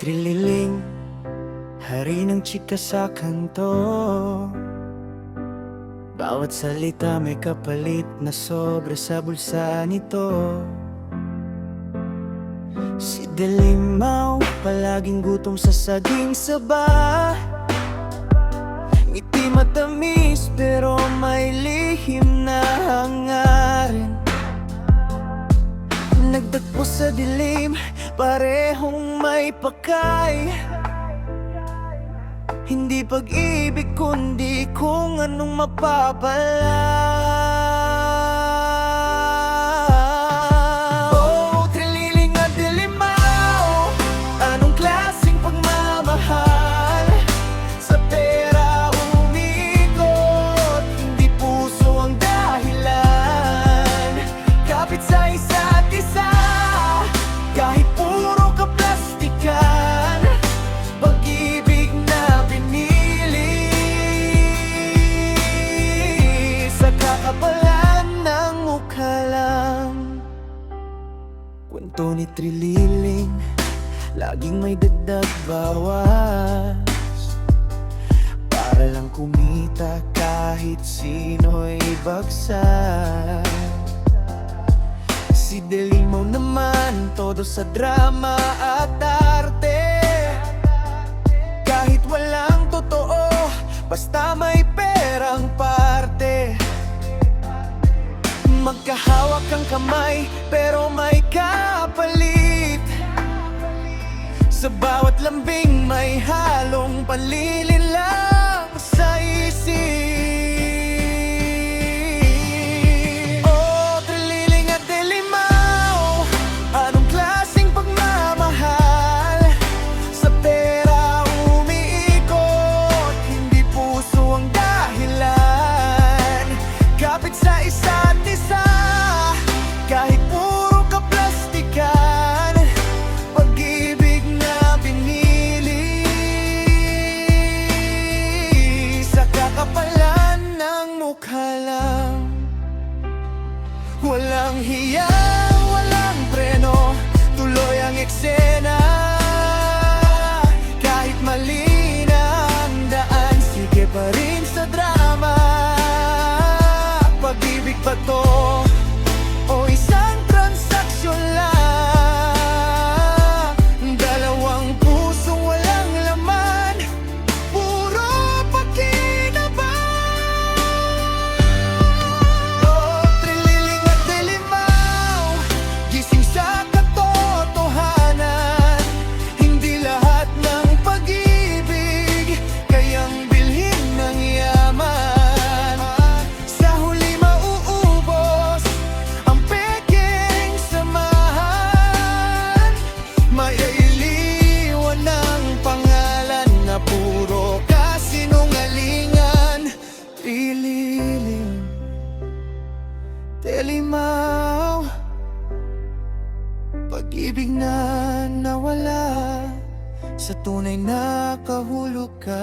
Trililing, hari ng chika sa kanto. Bawat salita may kapalit na sobra sa bulsa nito. Si Dilimaw, palaging gutom sa saging saba. Ngiti matamis pero may lihim na hangarin. Nagtagpo sa dilim, parehong may pakay. Hindi pag-ibig kundi kung anong mapapala. Oh, trililing at dilimaw, anong klaseng pagmamahal? Sa pera umiikot, hindi puso ang dahilan. Kapit sa isa't isa, kahit puro kaplastikan. Pag-ibig na pinili sa kakapalan ng mukha lang. Kwento ni Trililing, laging may dagdag bawas, para lang kumita kahit sino'y bagsak. Si Dilimaw naman, todo sa drama at arte. Kahit walang totoo, basta may perang parte. Magkahawak ang kamay, pero may kapalit. Sa bawat lambing may halong panlilinlang sa isip. Walang hiya, walang preno, tuloy ang eksena. Kahit mali na ang daan, sige pa rin sa drama. Pag-ibig ba to o isang transaksyon lang? Dalawang pusong walang laman, puro pakinabangan. Dilimaw, pag-ibig na nawala sa tunay na kahulugan.